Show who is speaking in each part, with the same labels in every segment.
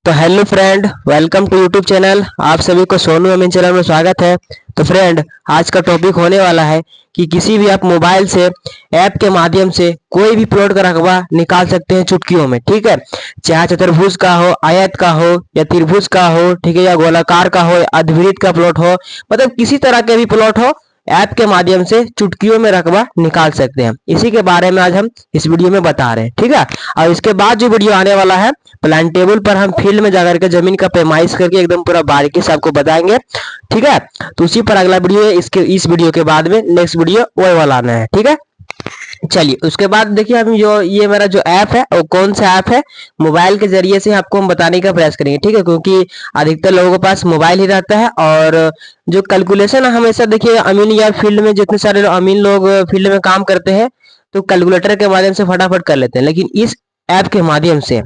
Speaker 1: तो hello friend, welcome to YouTube channel. आप सभी को सोनू अमीन चैनल में स्वागत है। तो फ्रेंड, आज का टॉपिक होने वाला है कि किसी भी आप मोबाइल से ऐप के माध्यम से कोई भी प्लॉट का रकबा निकाल सकते हैं चुटकियों में। ठीक है, चाहे चतुर्भुज का हो, आयत का हो या त्रिभुज का हो, ठीक है, या गोलाकार का हो, अर्धवृत्त का प्लॉट हो, मतलब किसी तरह के भी प्लॉट हो, ऐप के माध्यम से चुटकियों में रकबा निकाल सकते हैं। इसी के बारे में आज हम इस वीडियो में बता रहे हैं। ठीक है, और इसके बाद जो वीडियो आने वाला है, प्लान टेबल पर हम फील्ड में जाकर के जमीन का पैमाइश करके एकदम पूरा बारीकी से आपको बताएंगे। ठीक है, तो उसी पर अगला वीडियो है। इस वीडियो के बाद में नेक्स्ट वीडियो वो वाला आना है। ठीक है, चलिए उसके बाद देखिए हम जो ये मेरा जो ऐप है वो कौन सा ऐप है, मोबाइल के जरिए से आपको हम बताने का प्रयास करेंगे। ठीक है, क्योंकि अधिकतर लोगों के पास मोबाइल ही रहता है और जो कैलकुलेशन है हमेशा देखिए अमीन या फील्ड में जितने सारे अमीन लोग फील्ड में काम करते हैं तो कैलकुलेटर के माध्यम से फटाफट कर लेते हैं, लेकिन इस ऐप के माध्यम से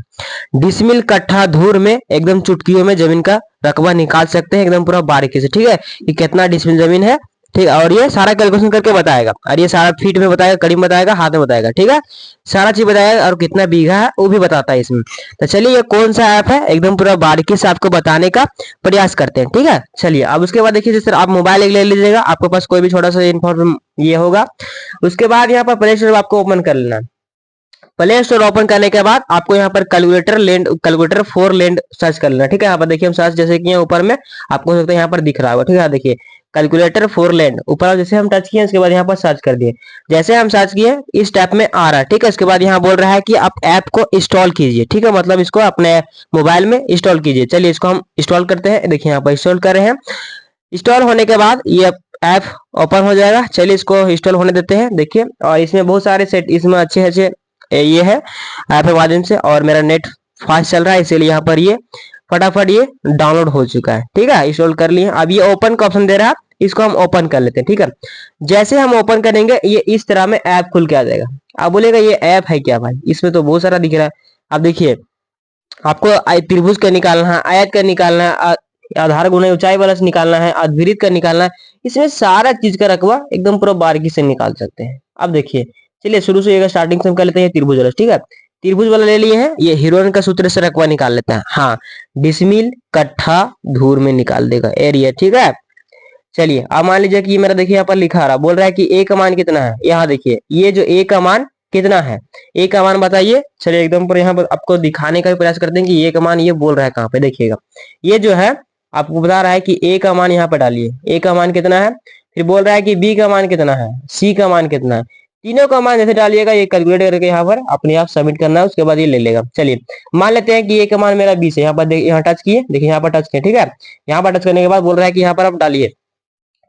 Speaker 1: डिसमिल कट्ठा धूर में एकदम चुटकियों में जमीन का रकबा निकाल सकते हैं एकदम पूरा बारीकी से। ठीक है, कि कितना डिसमिल जमीन है, ठीक, और ये सारा कैलकुलेशन करके बताएगा, और ये सारा फीट में बताएगा, कड़ी में बताएगा, हाथ में बताएगा। ठीक है, सारा चीज बताएगा और कितना बीघा है वो भी बताता है इसमें। तो चलिए ये कौन सा ऐप है एकदम पूरा बारीकी से आपको बताने का प्रयास करते हैं। ठीक है, चलिए अब उसके बाद देखिए जैसे आप मोबाइल एक ले लीजिएगा, आपके पास कोई भी छोटा सा इन्फॉर्मेशन ये होगा। उसके बाद यहाँ पर प्ले स्टोर आपको ओपन कर लेना। प्ले स्टोर ओपन करने के बाद आपको यहाँ पर कैलकुलेटर 4 लैंड सर्च कर लेना। ठीक है, यहाँ पर देखिए हम सर्च जैसे किए ऊपर में, आपको हो सकता है यहाँ पर दिख रहा होगा। ठीक है, देखिए कैलकुलेटर 4 लैंड ऊपर जैसे हम टच किए, उसके बाद यहाँ पर सर्च कर दिए, जैसे हम सर्च किए इस टैब में आ रहा है। ठीक है, इसके बाद यहाँ बोल रहा है कि आप ऐप को इंस्टॉल कीजिए। ठीक है, मतलब इसको अपने मोबाइल में इंस्टॉल कीजिए। चलिए इसको हम इंस्टॉल करते हैं। देखिए यहाँ पर इंस्टॉल कर रहे हैं। इंस्टॉल होने के बाद ये ऐप ओपन हो जाएगा। चलिए इसको इंस्टॉल होने देते हैं। देखिए, और इसमें बहुत सारे सेट इसमें अच्छे अच्छे ये है ऐप के माध्यम से, और मेरा नेट फास्ट चल रहा है इसीलिए यहाँ पर ये फटाफट ये डाउनलोड हो चुका है। ठीक है, इंस्टॉल कर लिए। अब ये ओपन का ऑप्शन दे रहा है, इसको हम ओपन कर लेते हैं। ठीक है, जैसे हम ओपन करेंगे ये इस तरह में ऐप खुल के आ जाएगा। आप बोलेगा ये ऐप है क्या भाई, इसमें तो बहुत सारा दिख रहा है। अब देखिए आपको त्रिभुज का निकालना है, आयत का निकालना है, आधार गुणा ऊंचाई वाला से निकालना है, अर्धवृत्त का निकालना है, इसमें सारा चीज का रकबा एकदम पूरा बारीकी से निकाल सकते हैं। अब देखिए चलिए शुरू से स्टार्टिंग से हम कर लेते हैं त्रिभुज वाला। ठीक है, त्रिभुज वाला ले लिए हैं, ये हीरोइन का सूत्र से रकबा निकाल लेता है। हाँ, डिसमिल कट्ठा धूर में निकाल देगा एरिया। ठीक है, चलिए अब मान लीजिए कि ये मेरा देखिए यहाँ पर लिखा आ रहा, बोल रहा है कि ए का मान कितना है। यहाँ देखिए ये जो ए का मान कितना है, ए का मान बताइए। चलिए एकदम पर यहाँ पर आपको दिखाने का भी प्रयास करते हैं कि ए का मान ये बोल रहा है कहाँ पे। देखिएगा ये जो है आपको बता रहा है कि ए का मान यहाँ पर डालिए, ए का मान कितना है। फिर बोल रहा है कि बी का मान कितना है, सी का मान कितना है। तीनों का मान जैसे डालिएगा ये कैलकुलेट करके यहाँ पर अपने आप सबमिट करना है, उसके बाद ये ले लेगा। चलिए मान लेते हैं कि ए का मान मेरा 20 है। यहाँ पर यहाँ टच किए, देखिए यहाँ पर टच किए। ठीक है, यहाँ पर टच करने के बाद बोल रहा है कि यहाँ पर आप डालिए,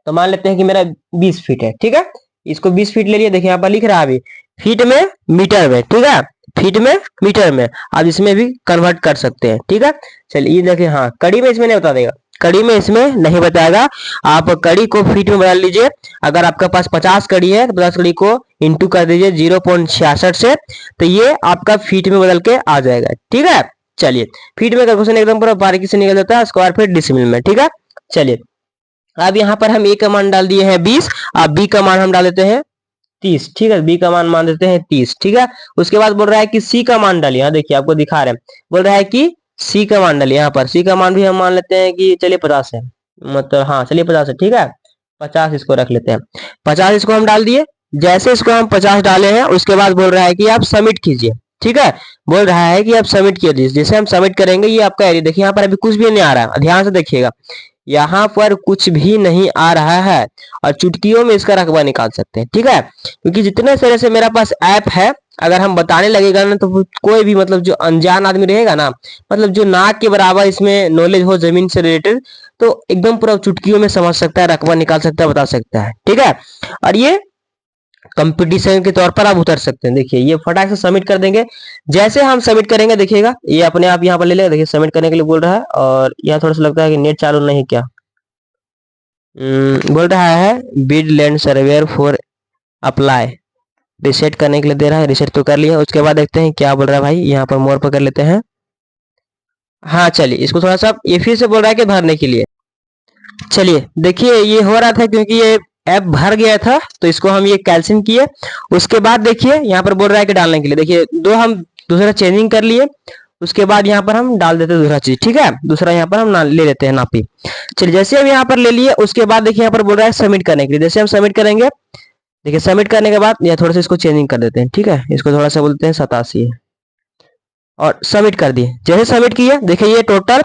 Speaker 1: तो मान लेते हैं कि मेरा 20 फीट है। ठीक है, इसको 20 फीट ले लिया। देखिए यहाँ पर लिख रहा है अभी फीट में मीटर में। ठीक है, फीट में मीटर में आप इसमें भी कन्वर्ट कर सकते हैं। ठीक है, चलिए ये देखिए, हाँ कड़ी में इसमें नहीं बता देगा, कड़ी में इसमें नहीं बताएगा। आप कड़ी को फीट में बदल लीजिए। अगर आपके पास 50 कड़ी है तो 50 कड़ी को इंटू कर दीजिए 0.66 से, तो ये आपका फीट में बदल के आ जाएगा। ठीक है, चलिए फीट में कैलकुलेशन एकदम पूरा बारीकी से निकल जाता है, स्क्वायर फीट डिसिमिल में। ठीक है, चलिए अब यहाँ पर हम ए का मान डाल दिए हैं 20, अब बी का मान हम डाल देते हैं 30। ठीक है, बी का मान मान देते हैं 30। ठीक है, उसके बाद बोल रहा है कि सी का मान डालिए। यहाँ देखिए आपको दिखा रहे हैं, बोल रहा है कि सी का मान डालिए। यहाँ पर सी का मान भी हम मान लेते हैं कि चलिए 50 है, मतलब हाँ चलिए 50 है। ठीक है, 50 इसको रख लेते हैं। 50 इसको हम डाल दिए। जैसे इसको हम 50 डाले हैं उसके बाद बोल रहा है कि आप सबमिट कीजिए। ठीक है, बोल रहा है कि आप सबमिट कीजिए। जैसे हम सबमिट करेंगे ये आपका एरिया देखिए यहाँ पर अभी कुछ भी नहीं आ रहा है, ध्यान से देखिएगा यहाँ पर कुछ भी नहीं आ रहा है, और चुटकियों में इसका रकबा निकाल सकते हैं। ठीक है, क्योंकि जितने तरह से मेरा पास ऐप है, अगर हम बताने लगेगा ना तो कोई भी मतलब जो अनजान आदमी रहेगा ना, मतलब जो नाक के बराबर इसमें नॉलेज हो जमीन से रिलेटेड, तो एकदम पूरा चुटकियों में समझ सकता है, रकबा निकाल सकता है, बता सकता है। ठीक है, और ये कंपटीशन के तौर पर आप उतर सकते हैं। देखिए ये फटाक से सबमिट कर देंगे। जैसे हम सबमिट करेंगे देखिएगा ये अपने आप यहाँ पर ले लेगा। देखिए सबमिट करने के लिए बोल रहा है, और यहाँ थोड़ा सा लगता है कि नेट चालू नहीं क्या। बोल रहा है bid land surveyor for apply, reset करने के लिए दे रहा है। रिसेट तो कर लिया, उसके बाद देखते हैं क्या बोल रहा है भाई। यहाँ पर मोर पर कर लेते हैं। हाँ चलिए इसको थोड़ा सा ये फिर से बोल रहा है कि भरने के लिए। चलिए देखिए ये हो रहा था क्योंकि ये ऐप भर गया था, तो इसको हम ये कैंसिल किए। उसके बाद देखिए यहाँ पर बोल रहा है कि डालने के लिए, देखिए हम दूसरा चेंजिंग कर लिए। उसके बाद यहाँ पर हम डाल देते हैं दूसरा चीज, ठीक है, दूसरा यहाँ पर हम ले लेते हैं नापी। चलिए जैसे हम यहाँ पर ले लिए, उसके बाद देखिए यहाँ पर बोल रहा है सबमिट करने के लिए। जैसे हम सबमिट करेंगे, देखिए सबमिट करने के बाद यह थोड़ा सा इसको चेंजिंग कर देते हैं, ठीक है, इसको थोड़ा सा बोलते हैं 87 और सबमिट कर दिए। जैसे सबमिट किया, देखिए ये टोटल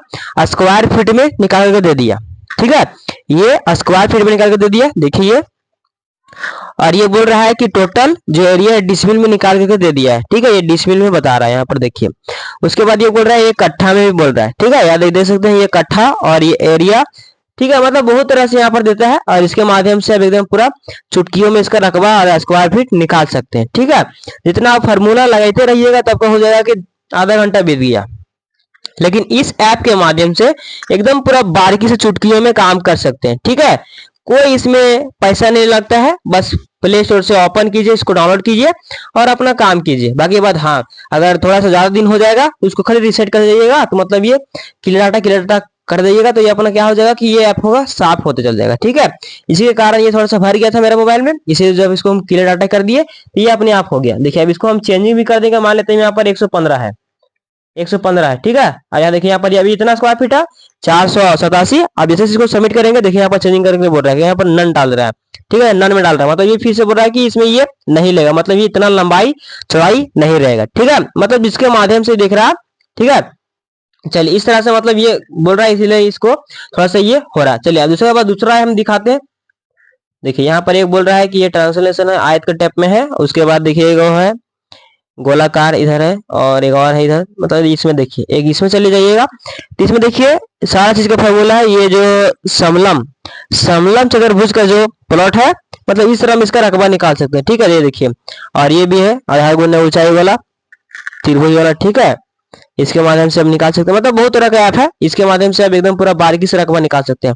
Speaker 1: स्क्वायर फीट में निकाल के दे दिया, ठीक है, ये स्क्वायर फीट में निकाल के दे दिया, देखिए। और ये बोल रहा है कि टोटल जो एरिया है डिसमिल में निकाल के दे दिया है, ठीक है, ये डिसमिल में बता रहा है यहाँ पर, देखिए। उसके बाद ये बोल रहा है ये कट्ठा में भी बोल रहा है, ठीक है, याद देख सकते हैं ये कट्ठा और ये एरिया, ठीक है, मतलब बहुत तरह से यहाँ पर देता है। और इसके माध्यम से आप एकदम पूरा चुटकियों में इसका रकबा और स्क्वायर फीट निकाल सकते हैं, ठीक है। जितना आप फार्मूला लगाते रहिएगा तब का हो जाएगा कि आधा घंटा बीत गया, लेकिन इस ऐप के माध्यम से एकदम पूरा बारीकी से चुटकियों में काम कर सकते हैं, ठीक है। कोई इसमें पैसा नहीं लगता है, बस प्ले स्टोर से ओपन कीजिए, इसको डाउनलोड कीजिए और अपना काम कीजिए। बाकी बात, हाँ, अगर थोड़ा सा ज्यादा दिन हो जाएगा तो उसको खाली रिसेट कर दीजिएगा, तो मतलब ये क्लियर डाटा कर दीजिएगा, तो ये अपना क्या हो जाएगा कि ये ऐप होगा साफ होते चल जाएगा, ठीक है। इसी के कारण ये थोड़ा सा भर गया था मेरे मोबाइल में, इसे जब इसको हम क्लियर डाटा कर दिए तो ये अपने आप हो गया। देखिए अब इसको हम चेंजिंग भी कर देंगे, मान लेते हैं यहाँ पर 115 है, 115 है, ठीक है। और यहाँ देखिए यहाँ पर अभी इतना स्क्वायर फीट है 487। अब जैसे इसको सबमिट करेंगे, देखिए यहाँ पर चेंजिंग करके बोल रहा है कि यहाँ पर नन डाल रहा है, ठीक है, नन में डाल रहा है, मतलब ये फिर से बोल रहा है कि इसमें ये नहीं लेगा, मतलब ये इतना लंबाई चौड़ाई नहीं रहेगा, ठीक है, मतलब जिसके माध्यम से देख रहा है, ठीक है। चलिए इस तरह से मतलब ये बोल रहा है, इसीलिए इसको थोड़ा सा ये हो रहा है। चलिए दूसरे बाद दूसरा हम दिखाते हैं। देखिए यहाँ पर एक बोल रहा है कि ये ट्रांसलेशन है, आयत के टाइप में है। उसके बाद देखिए वो है गोलाकार इधर है और एक और है इधर, मतलब इसमें देखिए एक इसमें चले जाइएगा तो इसमें देखिए सारा चीज का फॉर्मूला है। ये जो समलम समलम चतुर्भुज का जो प्लॉट है, मतलब इस तरह हम इसका रकबा निकाल सकते हैं, ठीक है, ये देखिए। और ये भी है आधार गुना ऊंचाई वाला त्रिभुज वाला, ठीक है, इसके माध्यम से हम निकाल सकते हैं। मतलब बहुत तरह का ऐप है, इसके माध्यम से आप एकदम पूरा बारीकी से रकबा निकाल सकते हैं।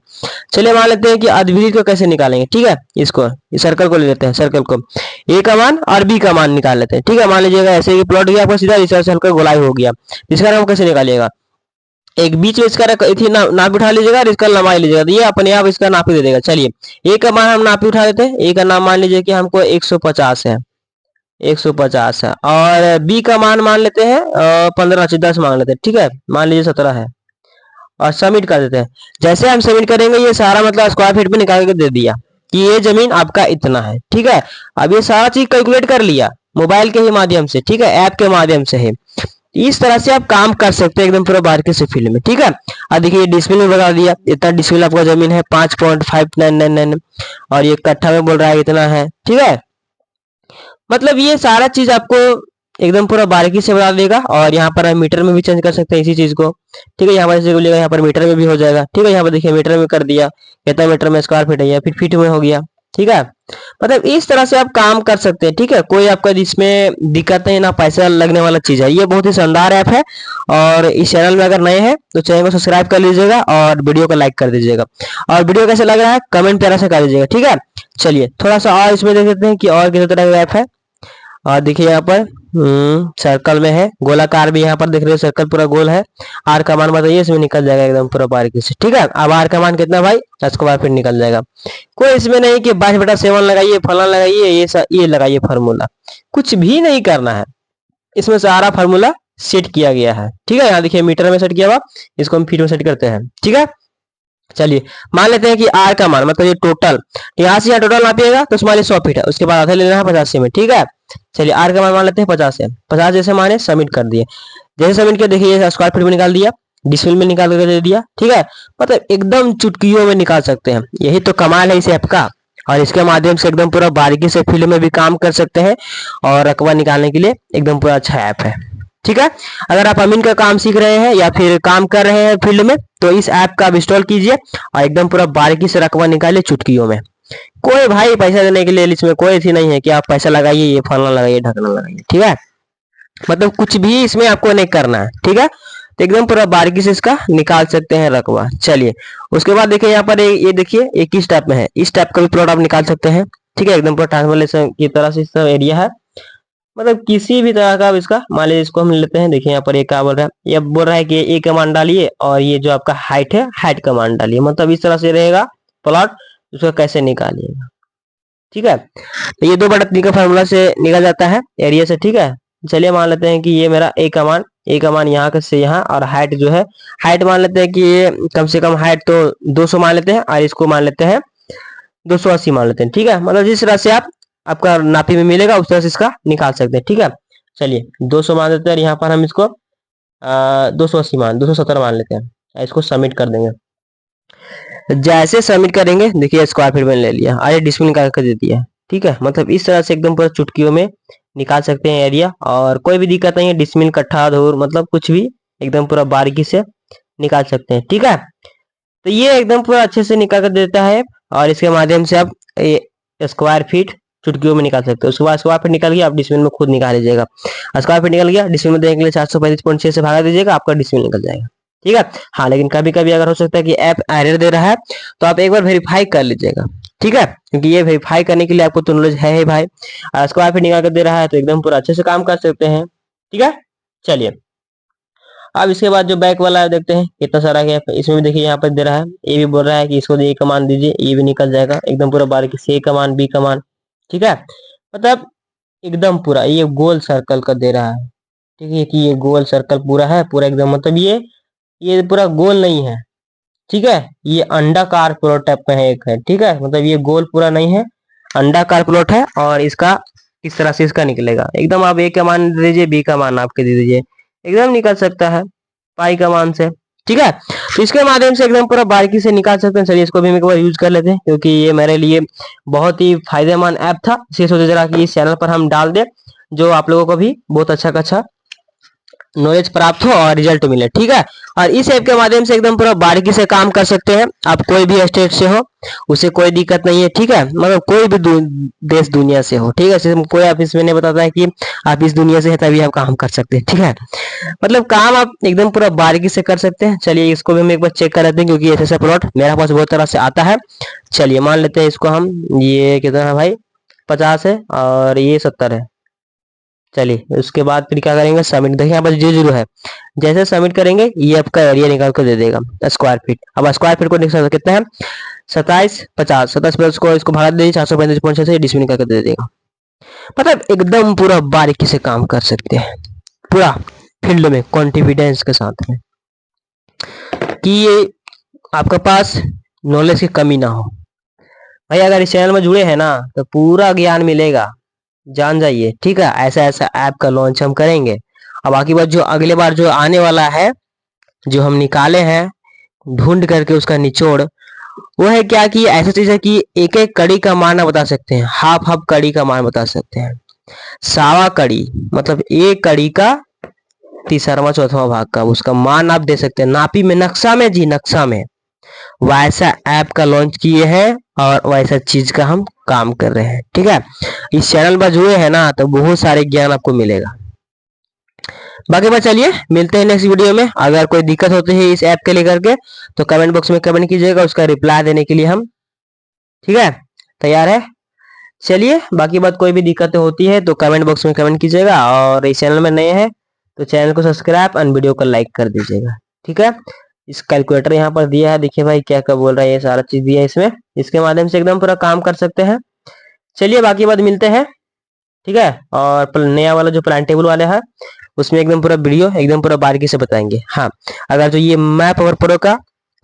Speaker 1: चलिए मान लेते हैं कि अद्वितीय को कैसे निकालेंगे, ठीक है, इसको इस सर्कल को ले लेते हैं, सर्कल को ए का मान और बी का मान निकाल लेते हैं, ठीक है। मान लीजिएगा ऐसे ही प्लॉट गया आपका सीधा, इस तरह से हल्का गोलाई हो गया, इसका नाम कैसे निकालिएगा, एक बीच में इसका नाप उठा लीजिएगा और इसका लंबाई लीजिएगा, तो ये अपने आप इसका नाप दे देगा। चलिए ए का मान हम नाप उठा लेते हैं, ए का नाम मान लीजिए कि हमको 150 है, 150 है। और बी का मान लेते हैं 15 से 10 मान लेते हैं, ठीक है, मान लीजिए 17 है और सबमिट कर देते हैं। जैसे हम सबमिट करेंगे ये सारा मतलब स्क्वायर फीट में निकाल के दे दिया कि ये जमीन आपका इतना है, ठीक है। अब ये सारा चीज कैलकुलेट कर लिया मोबाइल के ही माध्यम से, ठीक है, ऐप के माध्यम से है। इस तरह से आप काम कर सकते हैं एकदम पूरा बारीकी से फील्ड में, ठीक है। अब देखिए ये डिस्मिल में बता दिया, इतना डिस्मिल आपका जमीन है 5.5999 और ये कट्ठा में बोल रहा है इतना है, ठीक है। मतलब ये सारा चीज आपको एकदम पूरा बारीकी से बता देगा। और यहाँ पर हम मीटर में भी चेंज कर सकते हैं इसी चीज को, ठीक है। यहाँ पर बोलिएगा यहाँ पर मीटर में भी हो जाएगा, ठीक है। यहाँ पर देखिए मीटर में कर दिया, कितना मीटर में स्क्वायर फीट है, या फिर फीट में हो गया, ठीक है। मतलब इस तरह से आप काम कर सकते हैं, ठीक है। कोई आपका इसमें दिक्कत नहीं, ना पैसा लगने वाला चीज है, ये बहुत ही शानदार ऐप है। और इस चैनल में अगर नए हैं तो चैनल को सब्सक्राइब कर लीजिएगा और वीडियो को लाइक कर दीजिएगा। और वीडियो कैसे लग रहा है कमेंट प्यारा से कर दीजिएगा, ठीक है। चलिए थोड़ा सा और इसमें देख लेते हैं कि और किस तरह का ऐप है। और देखिए यहाँ पर सर्कल में है, गोलाकार भी यहाँ पर देख रहे हो, सर्कल पूरा गोल है। आर का मान बताइए, इसमें निकल जाएगा एकदम पूरा बारीकी से, ठीक है। अब आर का मान कितना भाई, 10 के बाद फिर निकल जाएगा। कोई इसमें नहीं कि 22/7 लगाइए, फलाना लगाइए, ये लगाइए फार्मूला, कुछ भी नहीं करना है। इसमें सारा फार्मूला सेट किया गया है, ठीक है। यहाँ देखिए मीटर में सेट किया हुआ, इसको हम फीट में सेट करते हैं, ठीक है। चलिए मान लेते हैं कि आर का मान मतलब ये टोटल, यहाँ से यहाँ टोटल नापिएगा तो मान 100 फीट है, उसके बाद आधा ले लेना है 85 में, ठीक है। चलिए आर का मान लेते हैं 50 है, 50 जैसे माने सबमिट कर दिए। जैसे सबमिट किया देखिए ये स्क्वायर फीट में निकाल दिया, डिसिमल में निकाल कर दे दिया, ठीक है। मतलब एकदम चुटकियों में निकाल सकते हैं, यही तो कमाल है इस ऐप का। और इसके माध्यम से एकदम पूरा बारीकी से फील्ड में भी काम कर सकते हैं और रकबा निकालने के लिए एकदम पूरा अच्छा ऐप है, ठीक है। अगर आप अमीन का काम सीख रहे हैं या फिर काम कर रहे हैं फील्ड में तो इस ऐप का आप इंस्टॉल कीजिए और एकदम पूरा बारीकी से रकबा निकालिए चुटकियों में। कोई भाई पैसा देने के लिए इसमें कोई थी नहीं है कि आप पैसा लगाइए, ये फलना लगाइए, ढकना लगाइए, ठीक है। मतलब कुछ भी इसमें आपको नहीं करना है, ठीक है। तो एकदम पूरा बारीकी से इसका निकाल सकते हैं रकबा। चलिए उसके बाद देखिए यहाँ पर ये देखिए एक किस टाइप में है, इस टाइप का भी प्लॉट आप निकाल सकते हैं, ठीक है। एकदम पूरा ट्रांसफॉर्मेशन की तरह से इसका एरिया है, मतलब किसी भी तरह का इसका मान लीजिए इसको हम लेते हैं। देखिए यहाँ पर एक क्या बोल रहा है, ये बोल रहा है कि ए का मान डालिए और ये जो आपका हाइट है हाइट का मान डालिए, मतलब इस तरह से रहेगा प्लॉट, उसको कैसे निकालिएगा, ठीक है। तो ये 2/3 का फार्मूला से निकल जाता है एरिया से, ठीक है। चलिए मान लेते हैं कि ये मेरा ए का मान ए कमान यहाँ का से यहाँ, और हाइट जो है, हाइट मान लेते हैं कि ये कम से कम हाइट तो 200 मान लेते हैं, और इसको मान लेते हैं 280 मान लेते हैं। ठीक है, मतलब जिस तरह से आपका नापी में मिलेगा उस तरह से इसका निकाल सकते हैं। ठीक है, चलिए 200 मान देते हैं, यहाँ पर हम इसको 280 270 मान लेते हैं। इसको सबमिट कर देंगे। जैसे सबमिट करेंगे देखिए स्क्वायर फीट में ले लिया, अरे डिस्प्ले निकाल कर दे दिया। ठीक है, मतलब इस तरह से एकदम पूरा चुटकियों में निकाल सकते हैं एरिया, और कोई भी दिक्कत नहीं है, डिस्मिल कट्ठा धूर मतलब कुछ भी एकदम पूरा बारीकी से निकाल सकते हैं। ठीक है, तो ये एकदम पूरा अच्छे से निकाल कर देता है, और इसके माध्यम से आप स्क्वायर फीट चुटकियों में निकाल सकते हो। उसके बाद स्क्वायर फीट निकल गया, आप डिस्मिल में खुद निकाल लीजिएगा। स्क्वायर फीट निकल गया, डिस्मिल में देने के लिए 435.6 से भागा दीजिएगा, आपका डिस्मिल निकल जाएगा। ठीक है, हाँ लेकिन कभी कभी अगर हो सकता है कि ऐप एरर दे रहा है, तो आप एक बार वेरीफाई कर लीजिएगा। ठीक है, क्योंकि ये वेरीफाई करने के लिए आपको तो नॉलेज है ही भाई। स्क्वायर फीट निकाल कर दे रहा है तो एकदम पूरा अच्छे से काम कर सकते हैं। ठीक है, चलिए अब इसके बाद जो बैक वाला है देखते हैं कितना सारा है। इसमें भी देखिए यहाँ पर दे रहा है, ए भी बोल रहा है कि इसको ए कमान दीजिए, ए भी निकल जाएगा एकदम पूरा बारीकी से, ए कमान बी कमान। ठीक है, मतलब एकदम पूरा ये गोल सर्कल का दे रहा है। ठीक है, कि ये गोल सर्कल पूरा है, पूरा एकदम, मतलब ये पूरा गोल नहीं है। ठीक है, ये अंडाकार प्लॉट टाइप का है, एक है। ठीक है, मतलब ये गोल पूरा नहीं है, अंडाकार प्लॉट है, और इसका किस तरह से इसका निकलेगा एकदम, आप ए का मान दे दीजिए, बी का मान आपके दे दीजिए, एकदम निकल सकता है पाई का मान से। ठीक है, तो इसके माध्यम से एकदम पूरा बारीकी से निकाल सकते हैं। चलिए इसको भी हम एक बार यूज कर लेते हैं, क्योंकि ये मेरे लिए बहुत ही फायदेमंद ऐप था, इसलिए सोचे जरा कि इस चैनल पर हम डाल दे, जो आप लोगों को भी बहुत अच्छा नॉलेज प्राप्त हो और रिजल्ट मिले। ठीक है, और इस ऐप के माध्यम से एकदम पूरा बारीकी से काम कर सकते हैं। आप कोई भी स्टेट से हो, उसे कोई दिक्कत नहीं है। ठीक है, मतलब कोई भी देश दुनिया से हो। ठीक है, कोई आप इसमें नहीं बताता है कि आप इस दुनिया से है तभी आप काम कर सकते हैं। ठीक है, मतलब काम आप एकदम पूरा बारीकी से कर सकते हैं। चलिए इसको भी हम एक बार चेक कर लेते हैं, क्योंकि ऐसा प्लॉट मेरे पास बहुत तरह से आता है। चलिए मान लेते हैं इसको हम, ये कितना है भाई, 50 है और ये 70 है। चलिए उसके बाद फिर क्या करेंगे, सबमिट। देखिए यहाँ पर 0 है, जैसे सबमिट करेंगे ये आपका एरिया निकाल कर दे देगा स्क्वायर फीट। अब स्क्वायर फीट को देख सकते कितना है, 2750 को इसको भागा दे 435.6 से डिस्मिल निकाल कर दे देगा। मतलब एकदम पूरा बारीकी से काम कर सकते हैं, पूरा फील्ड में कॉन्फिडेंस के साथ में, कि ये आपके पास नॉलेज की कमी ना हो। भाई अगर इस चैनल में जुड़े हैं ना तो पूरा ज्ञान मिलेगा, जान जाइए। ठीक है, ऐसा ऐसा ऐप का लॉन्च हम करेंगे। अब बाकी बात जो अगले बार जो आने वाला है, जो हम निकाले हैं ढूंढ करके उसका निचोड़, वो है क्या कि ऐसा चीज है कि एक एक कड़ी का मान बता सकते हैं, हाफ हाफ कड़ी का मान बता सकते हैं, सावा कड़ी मतलब एक कड़ी का तीसरा चौथा भाग का उसका मान आप दे सकते हैं नापी में, नक्शा में जी, नक्शा में। वैसा ऐप का लॉन्च किए हैं और वैसा चीज का हम काम कर रहे हैं। ठीक है, इस चैनल पर जुड़े हैं ना तो बहुत सारे ज्ञान आपको मिलेगा। बाकी बात चलिए मिलते हैं नेक्स्ट वीडियो में। अगर कोई दिक्कत होती है इस ऐप के लेकर के तो कमेंट बॉक्स में कमेंट कीजिएगा, उसका रिप्लाई देने के लिए हम, ठीक है, तैयार है। चलिए बाकी बात कोई भी दिक्कतें होती है तो कमेंट बॉक्स में कमेंट कीजिएगा, और इस चैनल में नए हैं तो चैनल को सब्सक्राइब और वीडियो को लाइक कर दीजिएगा। ठीक है, इस कैलकुलेटर यहाँ पर दिया है, देखिए भाई क्या क्या बोल रहा है, ये सारा चीज दिया है इसमें, इसके माध्यम से एकदम पूरा काम कर सकते हैं। चलिए बाकी बात मिलते हैं। ठीक है, और नया वाला जो प्लान टेबल वाला है उसमें एकदम पूरा वीडियो एकदम पूरा बारीकी से बताएंगे। हाँ, अगर जो ये मैप पावर प्रो का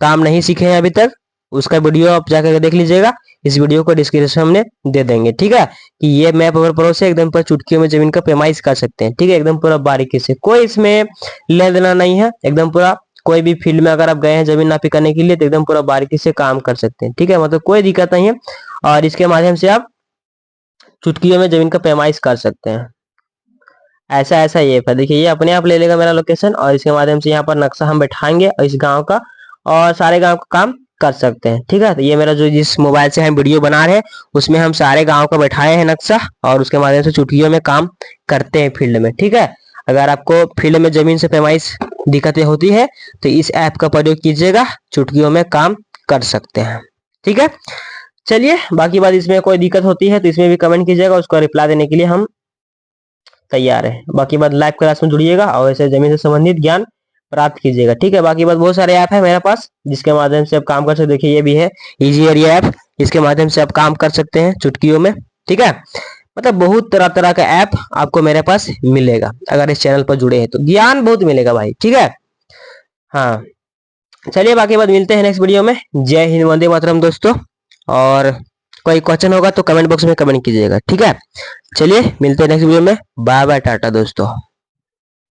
Speaker 1: काम नहीं सीखे हैं अभी तक, उसका वीडियो आप जाकर देख लीजिएगा, इस वीडियो को डिस्क्रिप्शन में दे देंगे। ठीक है, कि ये मैप पावर प्रो से एकदम पूरा चुटकियों में जमीन का पैमाइश कर सकते हैं। ठीक है, एकदम पूरा बारीकी से, कोई इसमें लेना देना नहीं है, एकदम पूरा कोई भी फील्ड में अगर आप गए हैं जमीन नापी करने के लिए तो एकदम पूरा बारीकी से काम कर सकते हैं। ठीक है, मतलब कोई दिक्कत नहीं है, और इसके माध्यम से आप चुटकियों में जमीन का पैमाइश कर सकते हैं। ऐसा ऐसा ये है, देखिए ये अपने आप ले लेगा मेरा लोकेशन, और इसके माध्यम से यहाँ पर नक्शा हम बैठाएंगे इस गांव का, और सारे गांव का काम कर सकते हैं। ठीक है, तो ये मेरा जो जिस मोबाइल से हम वीडियो बना रहे हैं उसमें हम सारे गांव का बैठाए हैं नक्शा, और उसके माध्यम से चुटकियों में काम करते हैं फील्ड में। ठीक है, अगर आपको फील्ड में जमीन से पैमाइश दिक्कतें होती है तो इस ऐप का प्रयोग कीजिएगा, चुटकियों में काम कर सकते हैं। ठीक है, चलिए बाकी बात इसमें कोई दिक्कत होती है तो इसमें भी कमेंट कीजिएगा, उसको रिप्लाई देने के लिए हम तैयार है। बाकी बात लाइव क्लास में जुड़िएगा और ऐसे जमीन से संबंधित ज्ञान प्राप्त कीजिएगा। ठीक है, बाकी बात बहुत सारे ऐप है मेरे पास जिसके माध्यम से आप काम कर सकते हैं। देखिए ये भी है इजी एरिया ऐप, इसके माध्यम से आप काम कर सकते हैं चुटकियों में। ठीक है, मतलब बहुत तरह तरह का ऐप आपको मेरे पास मिलेगा अगर इस चैनल पर जुड़े हैं तो ज्ञान बहुत मिलेगा भाई, ठीक है। हाँ, चलिए बाकी बात मिलते हैं नेक्स्ट वीडियो में। जय हिंद, वंदे मातरम दोस्तों। और कोई क्वेश्चन होगा तो कमेंट बॉक्स में कमेंट कीजिएगा, ठीक है। चलिए मिलते हैं नेक्स्ट वीडियो में। बाय बाय, टाटा दोस्तों।